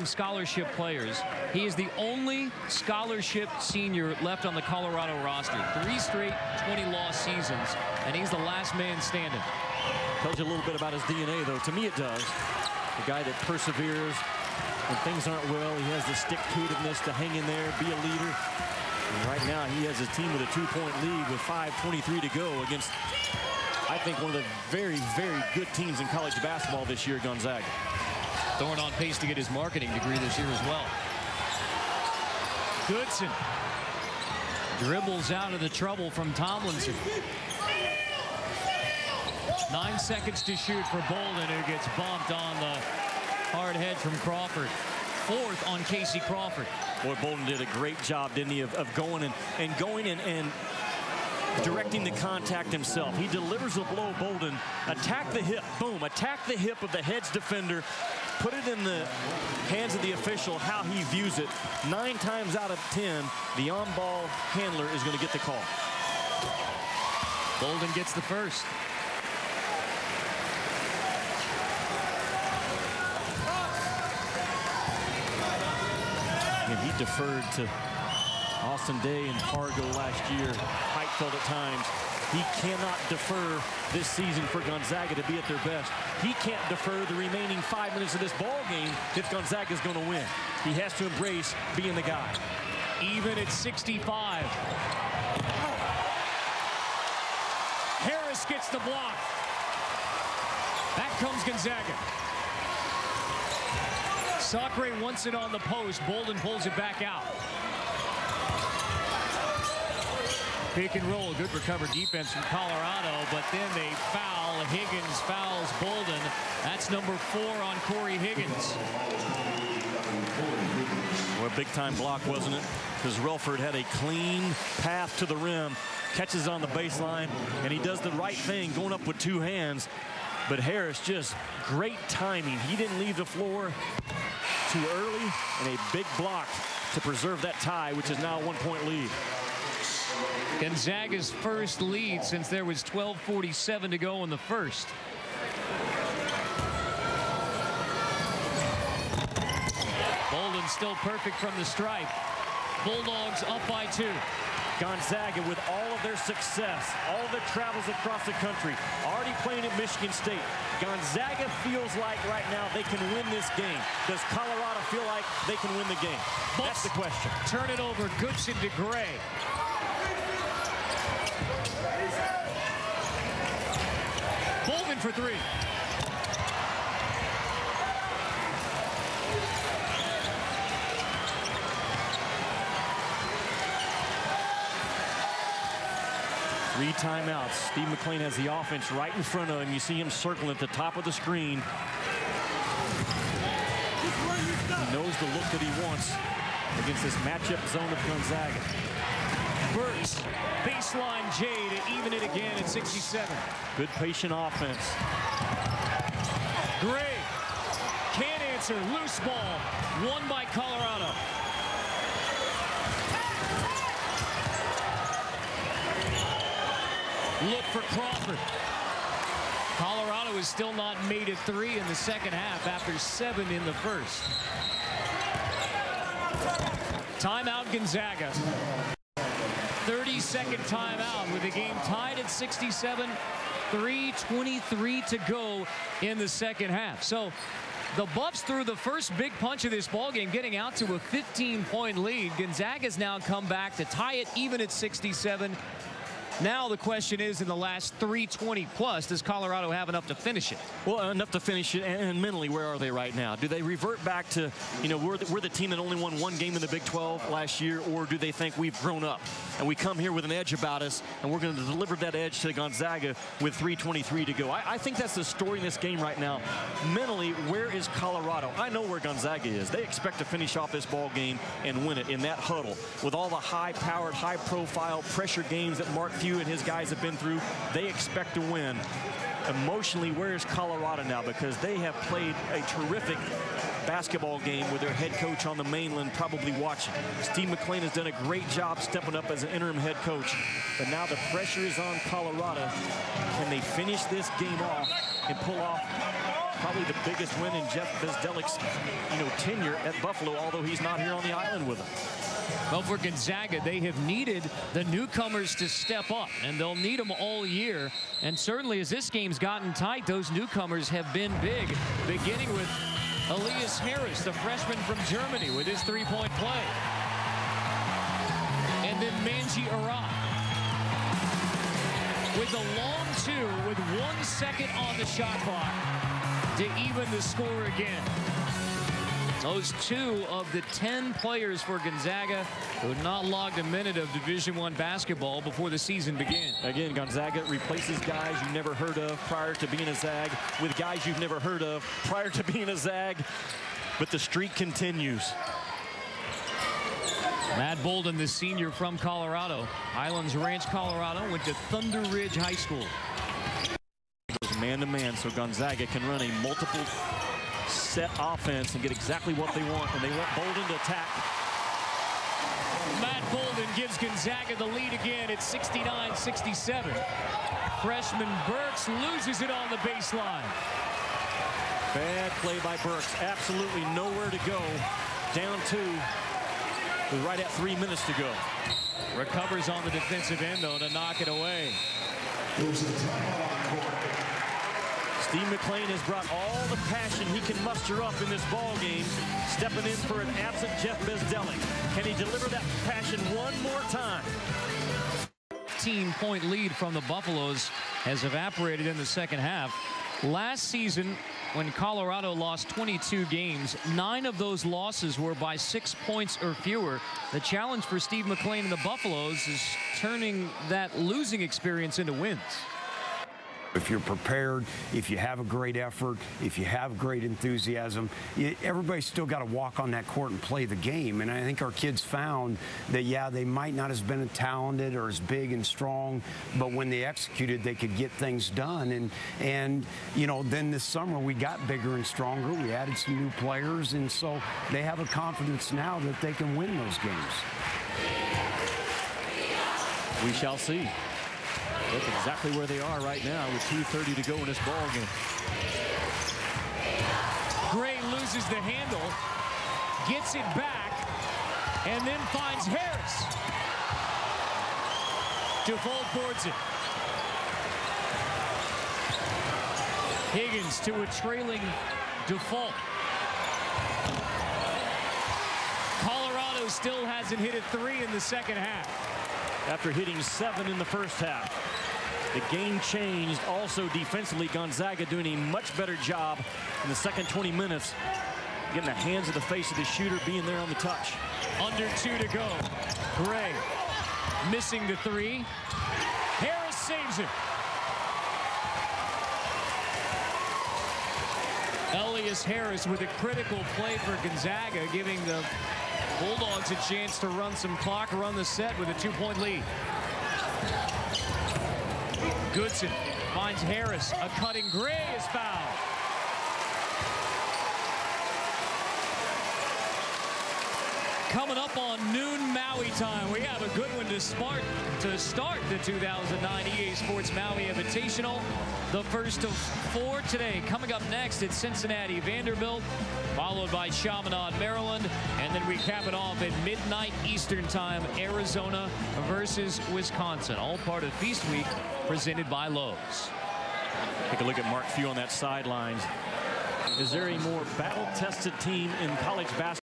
among scholarship players. He is the only scholarship senior left on the Colorado roster. 3 straight 20-loss seasons, and he's the last man standing. Tells you a little bit about his DNA, though. To me, it does. The guy that perseveres when things aren't well. He has the stick-to-itiveness to hang in there, be a leader. And right now, he has his team with a 2-point lead with 5:23 to go against, I think, one of the very, very good teams in college basketball this year, Gonzaga. Thorne on pace to get his marketing degree this year as well. Goodson dribbles out of the trouble from Tomlinson. 9 seconds to shoot for Bolden, who gets bumped on the hard head from Crawford. 4th on Casey Crawford. Boy, Bolden did a great job, didn't he, of going and directing the contact himself. He delivers a blow, Bolden. Attack the hip, boom. Attack the hip of the Heads defender. Put it in the hands of the official how he views it. 9 times out of 10, the on-ball handler is going to get the call. Bolden gets the first. And he deferred to Austin Day and Fargo last year. Heitfeld at times. He cannot defer this season for Gonzaga to be at their best. He can't defer the remaining 5 minutes of this ball game if Gonzaga is going to win. He has to embrace being the guy. Even at 65. Harris gets the block. Back comes Gonzaga. Sacre wants it on the post. Bolden pulls it back out. Pick and roll. Good recovered defense from Colorado, but then they foul. Higgins fouls Bolden. That's number 4 on Corey Higgins. Well, a big-time block, wasn't it? Because Relford had a clean path to the rim, catches on the baseline, and he does the right thing, going up with 2 hands. But Harris, just great timing. He didn't leave the floor too early, and a big block to preserve that tie, which is now a 1-point lead. Gonzaga's first lead since there was 12:47 to go in the first. Bolden still perfect from the stripe. Bulldogs up by 2. Gonzaga, with all of their success, all of their travels across the country, already playing at Michigan State. Gonzaga feels like right now they can win this game. Does Colorado feel like they can win the game? That's the question. Turn it over. Goodson to Gray. Bolden for 3. Three timeouts. Steve McLean has the offense right in front of him. You see him circling at the top of the screen. He knows the look that he wants against this matchup zone of Gonzaga. Burks, baseline J to even it again at 67. Good patient offense. Gray can't answer. Loose ball. Won by Colorado. Look for Crawford. Colorado has still not made it 3 in the second half after 7 in the first. Timeout Gonzaga. 30-second timeout with the game tied at 67. 3:23 to go in the second half. So the Buffs threw the first big punch of this ball game, getting out to a 15-point lead. Gonzaga's now come back to tie it even at 67. Now the question is, in the last 3:20 plus, does Colorado have enough to finish it? Well, enough to finish it, and mentally, where are they right now? Do they revert back to, you know, we're the team that only won 1 game in the Big 12 last year, or do they think we've grown up and we come here with an edge about us, and we're going to deliver that edge to Gonzaga with 3:23 to go? I think that's the story in this game right now. Mentally, where is Colorado? I know where Gonzaga is. They expect to finish off this ball game and win it in that huddle with all the high-powered, high-profile pressure games that Mark Few and his guys have been through. They expect to win. Emotionally, where is Colorado now? Because they have played a terrific basketball game with their head coach on the mainland probably watching. Steve McLean has done a great job stepping up as an interim head coach, but now the pressure is on Colorado. Can they finish this game off and pull off probably the biggest win in Jeff Bezdelik's tenure at Buffalo, although he's not here on the island with them. Well, for Gonzaga, they have needed the newcomers to step up, and they'll need them all year. And certainly as this game's gotten tight, those newcomers have been big, beginning with Elias Harris, the freshman from Germany, with his three-point play. And then Manji Arat with a long two with 1 second on the shot clock to even the score again. Those 2 of the 10 players for Gonzaga who had not logged a minute of Division I basketball before the season began. Again, Gonzaga replaces guys you've never heard of prior to being a Zag with guys you've never heard of prior to being a Zag, but the streak continues. Matt Bolden, the senior from Colorado, Highlands Ranch, Colorado, went to Thunder Ridge High School. Goes man-to-man, so Gonzaga can run a multiple set offense and get exactly what they want, and they want Bolden to attack. Matt Bolden gives Gonzaga the lead again at 69-67. Freshman Burks loses it on the baseline. Bad play by Burks. Absolutely nowhere to go. Down 2 with right at 3 minutes to go. Recovers on the defensive end, though, to knock it away. Steve McLean has brought all the passion he can muster up in this ball game, stepping in for an absent Jeff Bezdelik. Can he deliver that passion one more time? 15-point lead from the Buffaloes has evaporated in the second half. Last season, when Colorado lost 22 games, 9 of those losses were by 6 points or fewer. The challenge for Steve McLean and the Buffaloes is turning that losing experience into wins. If you're prepared, if you have a great effort, if you have great enthusiasm, everybody's still got to walk on that court and play the game. And I think our kids found that, yeah, they might not have been as talented or as big and strong, but when they executed, they could get things done. And then this summer we got bigger and stronger. We added some new players, and so they have a confidence now that they can win those games. We shall see. Look exactly where they are right now with 2:30 to go in this ball game. Gray loses the handle, gets it back, and then finds Harris. Default boards it. Higgins to a trailing Default. Colorado still hasn't hit a 3 in the second half. After hitting 7 in the first half. The game changed also defensively. Gonzaga doing a much better job in the second 20 minutes, getting the hands of the face of the shooter, being there on the touch. Under 2 to go. Gray missing the 3. Harris saves it. Elias Harris with a critical play for Gonzaga, giving the Bulldogs a chance to run some clock, run the set with a 2-point lead. Goodson finds Harris. A cutting Gray is fouled. Coming up on noon Maui time, we have a good one to start the 2009 EA Sports Maui Invitational. The first of 4 today. Coming up next, it's Cincinnati Vanderbilt, followed by Chaminade, Maryland, and then we cap it off at midnight Eastern time, Arizona versus Wisconsin. All part of Feast Week, presented by Lowe's. Take a look at Mark Few on that sideline. Is there a more battle-tested team in college basketball?